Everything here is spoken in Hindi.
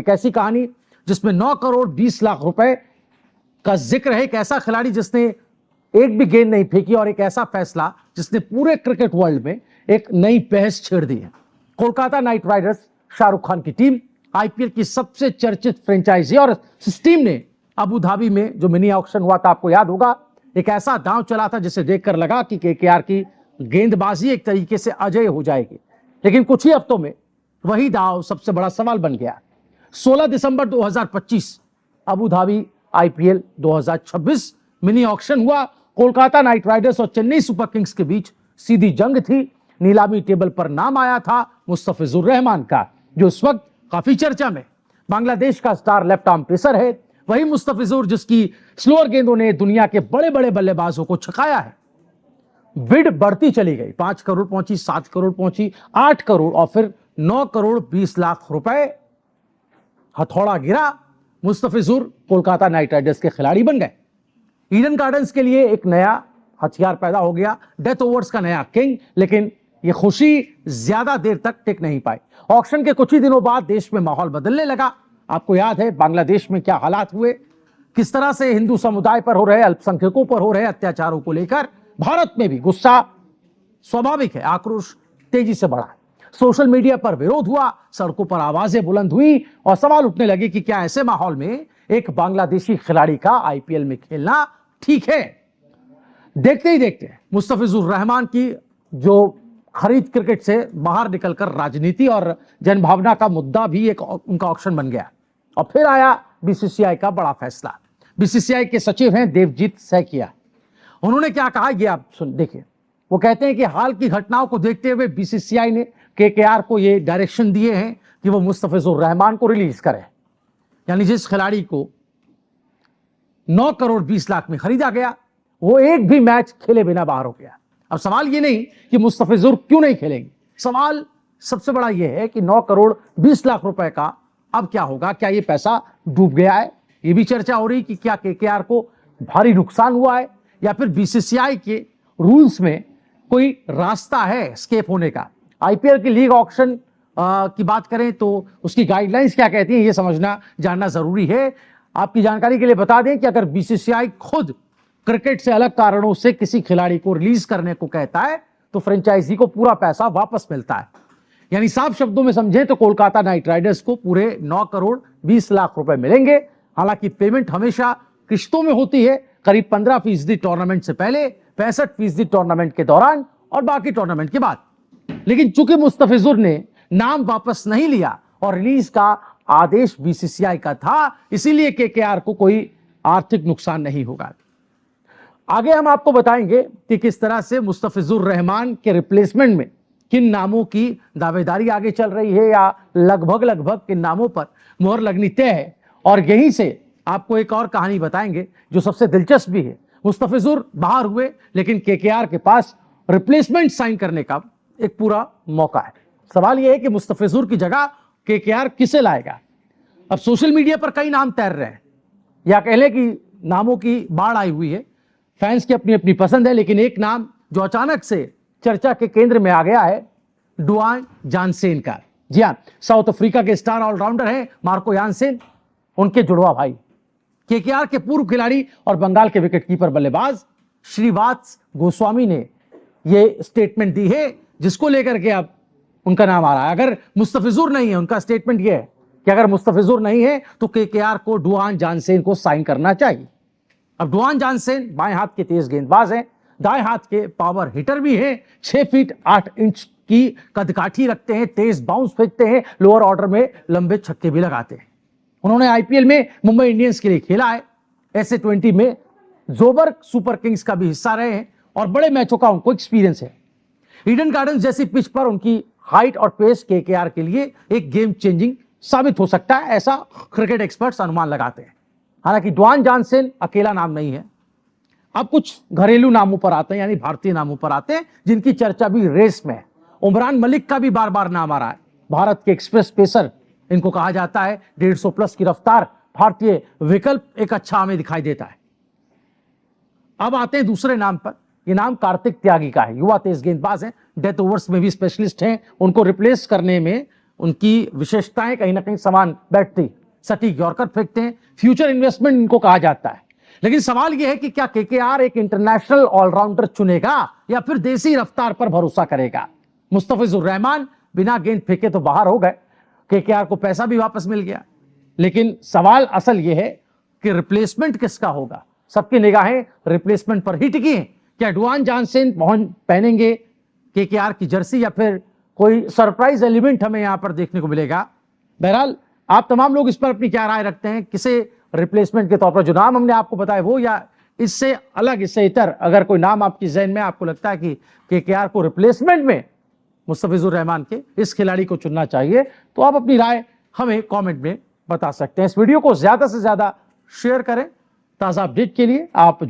एक ऐसी कहानी जिसमें 9 करोड़ 20 लाख रुपए का जिक्र है। एक ऐसा खिलाड़ी जिसने एक भी गेंद नहीं फेंकी और एक ऐसा फैसला जिसने पूरे क्रिकेट वर्ल्ड में एक नई बहस छेड़ दी है। कोलकाता नाइट राइडर्स, शाहरुख खान की टीम, आईपीएल की सबसे चर्चित फ्रेंचाइजी, और इस टीम ने अबू धाबी में जो मिनी ऑक्शन हुआ था, आपको याद होगा, एक ऐसा दांव चला था जिसे देखकर लगा कि केकेआर की गेंदबाजी एक तरीके से अजय हो जाएगी। लेकिन कुछ ही हफ्तों में वही दांव सबसे बड़ा सवाल बन गया। 16 दिसंबर 2025 Abu Dhabi IPL 2026 mini auction हुआ। कोलकाता नाइट राइडर्स और चेन्नई सुपर किंग्स के बीच सीधी जंग थी। नीलामी टेबल पर नाम आया था मुस्तफिजुर रहमान का, जो इस वक्त काफी चर्चा में। बांग्लादेश का स्टार लेफ्ट आर्म पेसर है वही मुस्तफिजुर जिसकी स्लोअर गेंदों ने दुनिया के बड़े बड़े बल्लेबाजों को छकाया है। बिड बढ़ती चली गई, 5 करोड़ पहुंची, 7 करोड़ पहुंची, 8 करोड़ और फिर 9 करोड़ 20 लाख रुपए। हथौड़ा गिरा, मुस्तफिजुर कोलकाता नाइट राइडर्स के खिलाड़ी बन गए। ईडन गार्डन्स के लिए एक नया हथियार पैदा हो गया, डेथ ओवर्स का नया किंग। लेकिन यह खुशी ज्यादा देर तक टिक नहीं पाई। ऑक्शन के कुछ ही दिनों बाद देश में माहौल बदलने लगा। आपको याद है बांग्लादेश में क्या हालात हुए, किस तरह से हिंदू समुदाय पर हो रहे, अल्पसंख्यकों पर हो रहे अत्याचारों को लेकर भारत में भी गुस्सा स्वाभाविक है, आक्रोश तेजी से बढ़ा। सोशल मीडिया पर विरोध हुआ, सड़कों पर आवाजें बुलंद हुई और सवाल उठने लगे कि क्या ऐसे माहौल में एक बांग्लादेशी खिलाड़ी का आईपीएल में खेलना ठीक है। देखते ही देखते मुस्तफिजुर रहमान की जो खरीद क्रिकेट से बाहर निकलकर राजनीति और जनभावना का मुद्दा भी एक उनका ऑक्शन बन गया। और फिर आया बीसीसीआई का बड़ा फैसला। बीसीसीआई के सचिव हैं देवजीत सैकिया। उन्होंने क्या कहा ये आप सुन देखिए। वो कहते हैं कि हाल की घटनाओं को देखते हुए बीसीसीआई ने केकेआर को ये डायरेक्शन दिए हैं कि वो मुस्तफिजुर रहमान को रिलीज करे, यानी जिस खिलाड़ी को 9 करोड़ 20 लाख में खरीदा गया वो एक भी मैच खेले बिना बाहर हो गया। अब सवाल ये नहीं कि मुस्तफिजुर क्यों नहीं खेलेंगे, सवाल सबसे बड़ा ये है कि 9 करोड़ 20 लाख रुपए का अब क्या होगा। क्या ये पैसा डूब गया है? ये भी चर्चा हो रही कि क्या केकेआर को भारी नुकसान हुआ है या फिर बीसीसीआई के रूल्स में कोई रास्ता है स्केप होने का। आईपीएल की लीग ऑक्शन की बात करें तो उसकी गाइडलाइंस क्या कहती हैं, ये समझना जानना जरूरी है। आपकी जानकारी के लिए बता दें कि अगर बीसीसीआई खुद क्रिकेट से अलग कारणों से किसी खिलाड़ी को रिलीज करने को कहता है तो फ्रेंचाइजी को पूरा पैसा वापस मिलता है। यानी साफ शब्दों में समझें तो कोलकाता नाइट राइडर्स को पूरे 9 करोड़ 20 लाख रुपए मिलेंगे। हालांकि पेमेंट हमेशा किश्तों में होती है, करीब 15% टूर्नामेंट से पहले, 65% टूर्नामेंट के दौरान और बाकी टूर्नामेंट के बाद। लेकिन चूंकि मुस्तफिजुर ने नाम वापस नहीं लिया और रिलीज का आदेश बीसीसीआई का था, इसीलिए केकेआर को कोई आर्थिक नुकसान नहीं होगा। आगे हम आपको बताएंगे कि किस तरह से मुस्तफिजुर रहमान के रिप्लेसमेंट में किन नामों की दावेदारी आगे चल रही है, या लगभग किन नामों पर मोहर लगनी तय है। और यहीं से आपको एक और कहानी बताएंगे जो सबसे दिलचस्प भी है। मुस्तफिजुर बाहर हुए लेकिन केकेआर के पास रिप्लेसमेंट साइन करने का एक पूरा मौका है। सवाल यह है कि मुस्तफिजुर की जगह केकेआर किसे लाएगा। अब सोशल मीडिया पर कई नाम तैर रहे हैं, या कह लें कि नामों की बाढ़ आई हुई है। फैंस की अपनी अपनी पसंद है, लेकिन एक नाम जो अचानक से चर्चा के केंद्र में आ गया है, डुआन जानसेन का। जी हां, साउथ अफ्रीका के स्टार ऑलराउंडर हैं मार्को यानसेन, उनके जुड़वा भाई। केकेआर के पूर्व खिलाड़ी और बंगाल के विकेटकीपर बल्लेबाज श्रीवात्स गोस्वामी ने यह स्टेटमेंट दी है, जिसको लेकर के अब उनका नाम आ रहा है। अगर मुस्तफिजुर नहीं है, उनका स्टेटमेंट यह है कि अगर मुस्तफिजुर नहीं है तो केकेआर को डुआन जानसेन को साइन करना चाहिए। अब डुआन जानसेन बाएं हाथ के तेज गेंदबाज हैं, दाएं हाथ के पावर हिटर भी हैं, 6 फीट 8 इंच की कदकाठी रखते हैं, तेज बाउंस फेंकते हैं, लोअर ऑर्डर में लंबे छक्के भी लगाते हैं। उन्होंने आईपीएल में मुंबई इंडियंस के लिए खेला है, SA20 में जोबर्ग सुपर किंग्स का भी हिस्सा रहे हैं और बड़े मैचों का उनको एक्सपीरियंस है। ईडन गार्डन्स जैसी पिच पर उनकी हाइट और पेस केकेआर के लिए एक गेम चेंजिंग साबित हो सकता है, ऐसा क्रिकेट एक्सपर्ट्स अनुमान लगाते हैं। हालांकि डुआन जानसेन अकेला नाम नहीं है। अब कुछ घरेलू नामों पर आते हैं, यानी भारतीय नामों पर आते हैं, जिनकी चर्चा भी रेस में है। उमरान मलिक का भी बार बार नाम आ रहा है। भारत के एक्सप्रेस पेसर इनको कहा जाता है। 150 प्लस की रफ्तार, भारतीय विकल्प एक अच्छा हमें दिखाई देता है। अब आते हैं दूसरे नाम पर। यह नाम कार्तिक त्यागी का है, युवा तेज गेंदबाज हैं, डेथ ओवर्स में भी स्पेशलिस्ट हैं। उनको रिप्लेस करने में उनकी विशेषताएं कहीं ना कहीं समान बैठती, सटीक यॉर्कर फेंकते हैं, फ्यूचर इन्वेस्टमेंट इनको कहा जाता है। लेकिन सवाल यह है कि क्या केकेआर एक इंटरनेशनल ऑलराउंडर चुनेगा या फिर देसी रफ्तार पर भरोसा करेगा? मुस्तफिजुर रहमान बिना गेंद फेंके तो बाहर हो गए, केकेआर को पैसा भी वापस मिल गया, लेकिन सवाल असल यह है कि रिप्लेसमेंट किसका होगा? सबकी निगाहें रिप्लेसमेंट पर ही टिकी हैं। क्या डुआन जॉनसन पहनेंगे केकेआर की जर्सी या फिर कोई सरप्राइज एलिमेंट हमें यहां पर देखने को मिलेगा? बहरहाल आप तमाम लोग इस पर अपनी क्या राय रखते हैं? किसे रिप्लेसमेंट के तौर पर जो नाम हमने आपको बताया वो, या इससे अलग, इससे इतर अगर कोई नाम आपकी ज़हन में आपको लगता है कि केकेआर को रिप्लेसमेंट में मुस्तफिजुर रहमान के इस खिलाड़ी को चुनना चाहिए, तो आप अपनी राय हमें कमेंट में बता सकते हैं। इस वीडियो को ज्यादा से ज्यादा शेयर करें। ताजा अपडेट के लिए आप